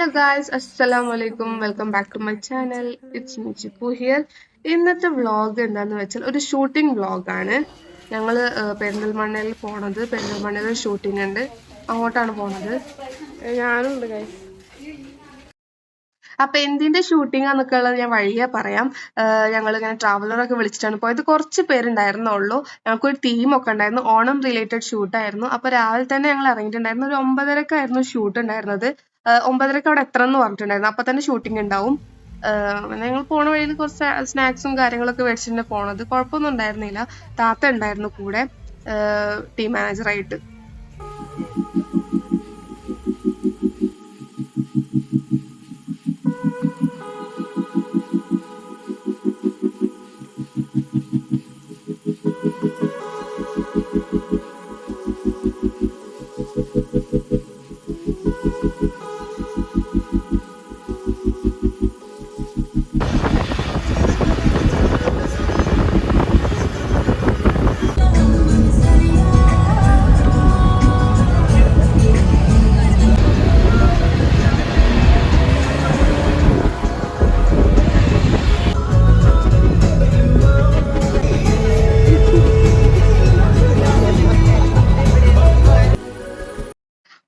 Hello guys, Assalamualaikum. Welcome back to my channel. It's me Chiku here. ഇന്നത്തെ vlog എന്താന്ന് വെച്ചാൽ ഒരു shooting വ്ളോഗാണ്. ഞങ്ങള് പെരിന്തൽമണ്ണയിൽ പോണത്. പെരിന്തൽമണ്ണയിൽ ഷൂട്ടിംഗ് ഉണ്ട്. അങ്ങോട്ടാണ് പോണത്. ഞാനുണ്ട് ഗൈസ്. അപ്പൊ എന്തിന്റെ ഷൂട്ടിംഗ് എന്നൊക്കെ ഉള്ളത് ഞാൻ വഴിയെ പറയാം. ഞങ്ങൾ ഇങ്ങനെ ട്രാവലറൊക്കെ വിളിച്ചിട്ടാണ് പോയത്. കുറച്ച് പേരുണ്ടായിരുന്നുള്ളൂ. ഞങ്ങൾക്കൊരു ടീമൊക്കെ ഉണ്ടായിരുന്നു. ഓണം റിലേറ്റഡ് ഷൂട്ടായിരുന്നു. അപ്പൊ രാവിലെ തന്നെ ഞങ്ങൾ ഇറങ്ങിയിട്ടുണ്ടായിരുന്നു. ഒരു 9:30ക്കായിരുന്നു ഷൂട്ട് ഉണ്ടായിരുന്നത്. 9:30ക്ക് അവിടെ എത്തണം എന്ന് പറഞ്ഞിട്ടുണ്ടായിരുന്നു. അപ്പൊ തന്നെ ഷൂട്ടിംഗ് ഉണ്ടാവും. ഞങ്ങൾ പോണ വഴിയിൽ കുറച്ച് സ്നാക്സും കാര്യങ്ങളൊക്കെ മേടിച്ചിട്ട് പോണത്. കുഴപ്പമൊന്നും ഉണ്ടായിരുന്നില്ല. താത്ത ഉണ്ടായിരുന്നു കൂടെ ടീം മാനേജറായിട്ട്.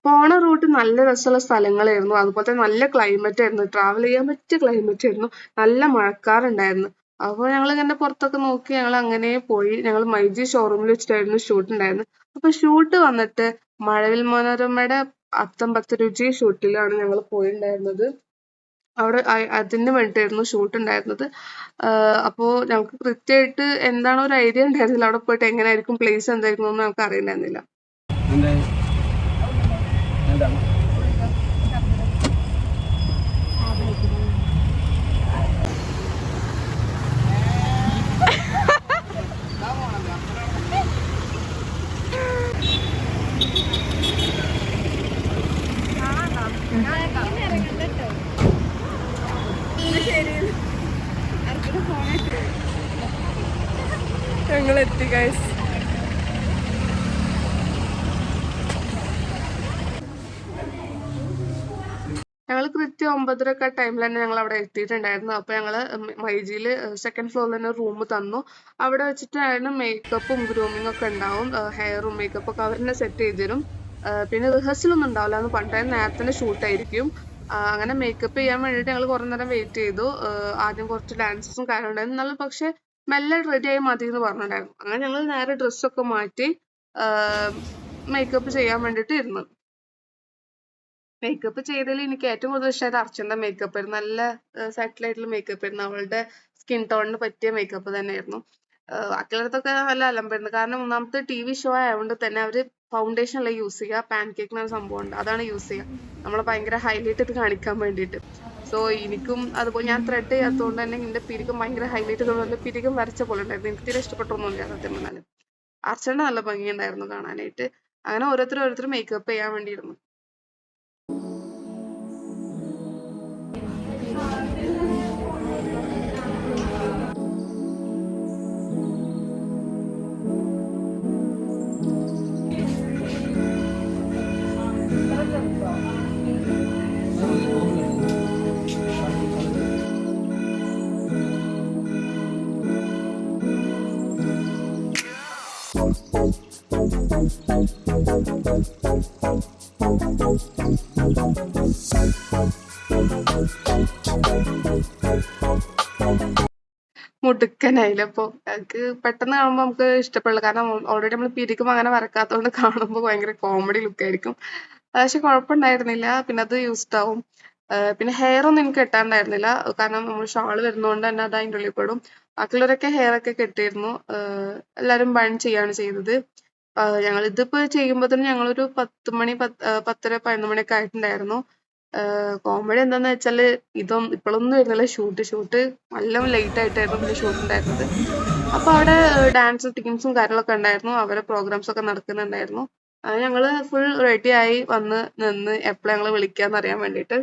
പോണ റൂട്ട് നല്ല രസമുള്ള സ്ഥലങ്ങളായിരുന്നു. അതുപോലെ തന്നെ നല്ല ക്ലൈമറ്റ് ആയിരുന്നു. ട്രാവൽ ചെയ്യാൻ പറ്റിയ ക്ലൈമറ്റ് ആയിരുന്നു. നല്ല മഴക്കാറുണ്ടായിരുന്നു. അപ്പോൾ ഞങ്ങൾ ഇങ്ങനെ പുറത്തൊക്കെ നോക്കി ഞങ്ങൾ അങ്ങനെ പോയി. ഞങ്ങൾ മൈജി ഷോറൂമിൽ വെച്ചിട്ടായിരുന്നു ഷൂട്ട് ഉണ്ടായിരുന്നത്. അപ്പൊ ഷൂട്ട് വന്നിട്ട് മഴവിൽ മനോരമയുടെ അത്തം പത്ത് രുചി ഷൂട്ടിലാണ് ഞങ്ങൾ പോയിട്ടുണ്ടായിരുന്നത്. അവിടെ അതിന് വേണ്ടിയിട്ടായിരുന്നു ഷൂട്ട് ഉണ്ടായിരുന്നത്. അപ്പോൾ ഞങ്ങൾക്ക് കൃത്യമായിട്ട് എന്താണ് ഒരു ഐഡിയ ഉണ്ടായിരുന്നില്ല. അവിടെ പോയിട്ട് എങ്ങനെയായിരിക്കും പ്ലേസ് എന്തായിരിക്കും എന്ന് നമുക്ക് അറിയണ്ടായിരുന്നില്ല. ഞങ്ങൾ എത്തി ഗൈസ്. ഞങ്ങൾ കൃത്യം 9:30 ടൈമിൽ തന്നെ ഞങ്ങൾ അവിടെ എത്തിയിട്ടുണ്ടായിരുന്നു. അപ്പൊ ഞങ്ങള് മൈജിയില് സെക്കൻഡ് ഫ്ലോറിൽ തന്നെ റൂം തന്നു. അവിടെ വെച്ചിട്ടായിരുന്നു മേക്കപ്പും ഗ്രൂമിംഗ് ഒക്കെ ഉണ്ടാവും. ഹെയറും മേക്കപ്പും ഒക്കെ അവർ തന്നെ സെറ്റ് ചെയ്ത് തരും. പിന്നെ റിഹേഴ്സൽ ഒന്നും ഉണ്ടാവില്ല. എന്ന് പണ്ടായിരുന്നു നേരത്തെ തന്നെ ഷൂട്ടായിരിക്കും. അങ്ങനെ മേക്കപ്പ് ചെയ്യാൻ വേണ്ടിയിട്ട് ഞങ്ങൾ കുറെ നേരം വെയിറ്റ് ചെയ്തു. ആദ്യം കുറച്ച് ഡാൻസസും കാര്യങ്ങളുണ്ടായിരുന്നു. എന്നാലും പക്ഷെ മെല്ലെ റെഡി ആയി മതി എന്ന് പറഞ്ഞിട്ടുണ്ടായിരുന്നു. അങ്ങനെ ഞങ്ങൾ നേരെ ഡ്രസ്സൊക്കെ മാറ്റി മേക്കപ്പ് ചെയ്യാൻ വേണ്ടിയിട്ട് ഇരുന്നു. മേക്കപ്പ് ചെയ്തതിൽ എനിക്ക് ഏറ്റവും കൂടുതൽ ഇഷ്ടമായത് അർച്ചന്റെ മേക്കപ്പ് ആയിരുന്നു. നല്ല സെറ്റിൽ ആയിട്ടുള്ള മേക്കപ്പ് ആയിരുന്നു. അവളുടെ സ്കിൻ ടോണിന് പറ്റിയ മേക്കപ്പ് തന്നെയായിരുന്നു. ബാക്കിയുള്ളതൊക്കെ നല്ല അലമ്പായിരുന്നു. കാരണം ഒന്നാമത്തെ TV ഷോ ആയതുകൊണ്ട് തന്നെ അവര് ഫൗണ്ടേഷൻ അല്ല യൂസ് ചെയ്യുക. പാൻ കേക്ക് എന്ന സംഭവം ഉണ്ട്, അതാണ് യൂസ് ചെയ്യുക. നമ്മളെ ഭയങ്കര ഹൈലൈറ്റ് ഇത് കാണിക്കാൻ വേണ്ടിയിട്ട്. സോ എനിക്കും അതുപോലെ ഞാൻ ത്രെഡ് ചെയ്യാത്തതുകൊണ്ട് തന്നെ എന്റെ പിരികം ഭയങ്കര ഹൈലൈറ്റ് തോന്നുന്നു. പിരികം വരച്ച പോലെ ഉണ്ടായിരുന്നു. എനിക്ക് തീരെ ഇഷ്ടപ്പെട്ടൊന്നുമില്ല സത്യം പറഞ്ഞാൽ. അർച്ചന്റെ നല്ല ഭംഗിയുണ്ടായിരുന്നു കാണാനായിട്ട്. അങ്ങനെ ഓരോരുത്തർ മേക്കപ്പ് ചെയ്യാൻ വേണ്ടിയിരുന്നു. മുടുക്കനായില്ല. അപ്പൊ എനിക്ക് പെട്ടെന്ന് കാണുമ്പോൾ നമുക്ക് ഇഷ്ടപ്പെടില്ല. കാരണം ഓൾറെഡി നമ്മൾ പിരിക്കും അങ്ങനെ വരക്കാത്തതുകൊണ്ട് കാണുമ്പോൾ ഭയങ്കര കോമഡി ലുക്ക് ആയിരിക്കും. പക്ഷെ കുഴപ്പമുണ്ടായിരുന്നില്ല. പിന്നെ അത് യൂസ്ഡ് ആവും. പിന്നെ ഹെയർ ഒന്നും എനിക്ക് കെട്ടാണ്ടായിരുന്നില്ല. കാരണം നമ്മൾ ഷാള് വരുന്നതുകൊണ്ട് തന്നെ അത് അതിൻ്റെ ഉള്ളിൽ പെടും. ബാക്കിയുള്ളവരൊക്കെ ഹെയർ ഒക്കെ കെട്ടിയിരുന്നു. എല്ലാവരും ബൺ ചെയ്യാണ് ചെയ്തത്. ഞങ്ങൾ ഇതിപ്പോ ചെയ്യുമ്പോൾ തന്നെ ഞങ്ങളൊരു 10 മണി 10:30 11 മണിയൊക്കെ ആയിട്ടുണ്ടായിരുന്നു. കോമഡി എന്താന്ന് വെച്ചാല് ഇപ്പോഴൊന്നും വരുന്നില്ല. ഷൂട്ട് നല്ല ലേറ്റ് ആയിട്ടായിരുന്നു പിന്നെ ഷൂട്ട് ഉണ്ടായിരുന്നത്. അപ്പൊ അവിടെ ഡാൻസും ടീംസും കാര്യങ്ങളൊക്കെ ഉണ്ടായിരുന്നു. അവരെ പ്രോഗ്രാംസ് ഒക്കെ നടക്കുന്നുണ്ടായിരുന്നു. ഞങ്ങള് ഫുൾ റെഡി ആയി വന്ന് നിന്ന് എപ്പോഴാ ഞങ്ങള് വിളിക്കാന്ന് അറിയാൻ വേണ്ടിയിട്ട്.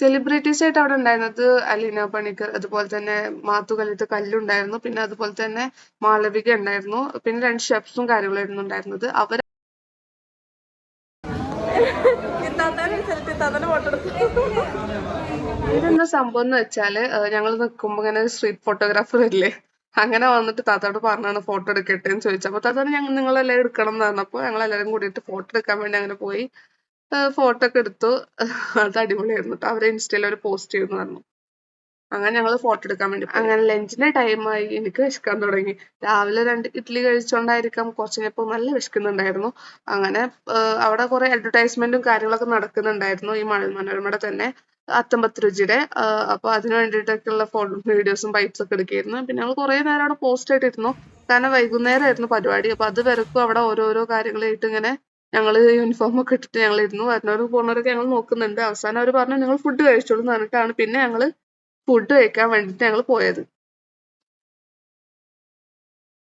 സെലിബ്രിറ്റീസ് ആയിട്ട് അവിടെ ഉണ്ടായിരുന്നത് അലീന പണിക്കർ, അതുപോലെ തന്നെ മാത്തു കല്ലിട്ട് കല്ലുണ്ടായിരുന്നു, പിന്നെ അതുപോലെ തന്നെ മാളവിക ഉണ്ടായിരുന്നു, പിന്നെ 2 ഷെഫ്സും കാര്യങ്ങളായിരുന്നു ഉണ്ടായിരുന്നത്. ഇതെന്താ സംഭവം എന്ന് വെച്ചാല് ഞങ്ങൾ നിൽക്കുമ്പോ ഇങ്ങനെ സ്ട്രീറ്റ് ഫോട്ടോഗ്രാഫർ വരില്ലേ, അങ്ങനെ വന്നിട്ട് താത്താട് പറഞ്ഞാണ് ഫോട്ടോ എടുക്കട്ടെ എന്ന് ചോദിച്ചത്. അപ്പൊ താത്ത ഞങ്ങൾ നിങ്ങളെല്ലാം എടുക്കണം എന്ന് പറഞ്ഞപ്പോ ഞങ്ങൾ എല്ലാവരും കൂടിയിട്ട് ഫോട്ടോ എടുക്കാൻ വേണ്ടി അങ്ങനെ പോയി ഫോട്ടോ ഒക്കെ എടുത്തു. അത് അടിപൊളിയായിരുന്നു ട്ടോ. അവരെ ഇൻസ്റ്റയിൽ ഒരു പോസ്റ്റ് ചെയ്യുന്നു പറഞ്ഞു. അങ്ങനെ ഞങ്ങൾ ഫോട്ടോ എടുക്കാൻ വേണ്ടി പോയി. അങ്ങനെ ലഞ്ചിന്റെ ടൈമായി, എനിക്ക് വിശക്കാൻ തുടങ്ങി. രാവിലെ 2 ഇഡ്ഡലി കഴിച്ചോണ്ടായിരിക്കാം കുറച്ച് കഴിഞ്ഞപ്പോ നല്ല വിശക്കുന്നുണ്ടായിരുന്നു. അങ്ങനെ അവിടെ കുറെ അഡ്വർടൈസ്മെന്റും കാര്യങ്ങളൊക്കെ നടക്കുന്നുണ്ടായിരുന്നു ഈ മഴ മനോരമയുടെ തന്നെ, അത്തമ്പത്ത് രുചിയുടെ. അപ്പൊ അതിന് വേണ്ടിയിട്ടൊക്കെയുള്ള വീഡിയോസും ബൈറ്റ്സ് ഒക്കെ എടുക്കുകയായിരുന്നു. പിന്നെ ഞങ്ങൾ കുറെ നേരം അവിടെ പോസ്റ്റ് ആയിട്ടിരുന്നു, കാരണം വൈകുന്നേരമായിരുന്നു പരിപാടി. അപ്പൊ അത് വരക്കും അവിടെ ഓരോരോ കാര്യങ്ങളായിട്ട് ഇങ്ങനെ ഞങ്ങള് യൂണിഫോം ഒക്കെ ഇട്ടിട്ട് ഞങ്ങൾ ഇരുന്നു. വരുന്നവരും പോകുന്നവരൊക്കെ ഞങ്ങൾ നോക്കുന്നുണ്ട്. അവസാനം അവർ പറഞ്ഞു നിങ്ങൾ ഫുഡ് കഴിച്ചോളൂ എന്ന് പറഞ്ഞിട്ടാണ് പിന്നെ ഞങ്ങള് ഫുഡ് കഴിക്കാൻ വേണ്ടിട്ട് ഞങ്ങൾ പോയത്.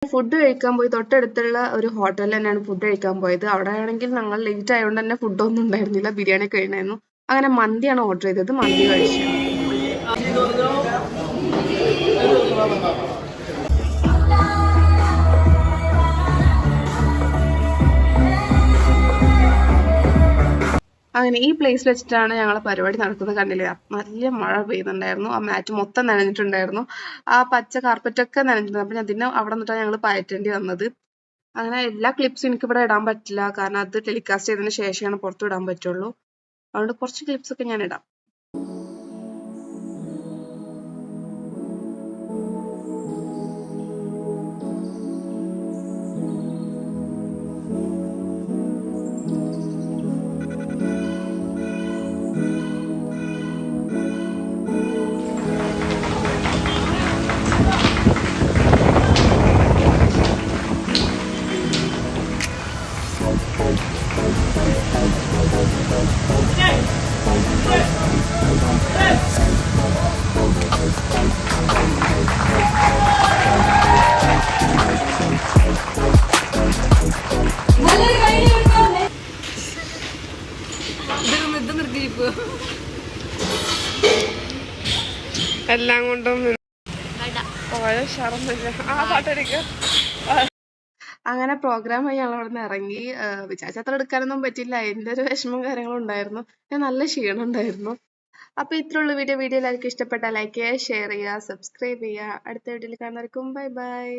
ഫുഡ് കഴിക്കാൻ പോയി തൊട്ടടുത്തുള്ള ഒരു ഹോട്ടലിൽ തന്നെയാണ് ഫുഡ് കഴിക്കാൻ പോയത്. അവിടെ ആണെങ്കിൽ ഞങ്ങൾ ലേറ്റ് ആയതുകൊണ്ട് തന്നെ ഫുഡ് ഒന്നും ഉണ്ടായിരുന്നില്ല, ബിരിയാണി ഒക്കെ ഉണ്ടായിരുന്നു. അങ്ങനെ മന്തിയാണ് ഓർഡർ ചെയ്തത്, മന്തി കഴിച്ചു. അങ്ങനെ ഈ പ്ലേസിൽ വെച്ചിട്ടാണ് ഞങ്ങളെ പരിപാടി നടക്കുന്നത്. കണ്ടില്ലേ, നല്ല മഴ പെയ്യുന്നുണ്ടായിരുന്നു, ആ മാറ്റ് മൊത്തം നനഞ്ഞിട്ടുണ്ടായിരുന്നു, ആ പച്ച കാർപ്പറ്റൊക്കെ നനഞ്ഞിട്ടുണ്ട്. അപ്പൊ അതിന് അവിടെ നിന്നിട്ടാണ് ഞങ്ങൾ പയറ്റേണ്ടി വന്നത്. അങ്ങനെ എല്ലാ ക്ലിപ്സും എനിക്ക് ഇവിടെ ഇടാൻ പറ്റില്ല, കാരണം അത് ടെലികാസ്റ്റ് ചെയ്തതിന് ശേഷമാണ് പുറത്ത് ഇടാൻ പറ്റുള്ളൂ. അതുകൊണ്ട് കുറച്ച് ക്ലിപ്സ് ഒക്കെ ഞാൻ ഇടാം. എല്ലാം കൊണ്ടും അങ്ങനെ പ്രോഗ്രാം ആയി ഞങ്ങൾ അവിടെ നിന്ന് ഇറങ്ങി. വിചാരിച്ചത്ര എടുക്കാനൊന്നും പറ്റില്ല, അതിന്റെ ഒരു വിഷമവും കാര്യങ്ങളും ഉണ്ടായിരുന്നു. നല്ല ക്ഷീണം ഉണ്ടായിരുന്നു. അപ്പൊ ഇത്രയുള്ള വീഡിയോ എല്ലാവർക്കും ഇഷ്ടപ്പെട്ടാൽ ലൈക്ക് ചെയ്യുക, ഷെയർ ചെയ്യുക, സബ്സ്ക്രൈബ് ചെയ്യുക. അടുത്ത വീഡിയോയിൽ കാണുന്നവർക്കും ബൈ ബൈ.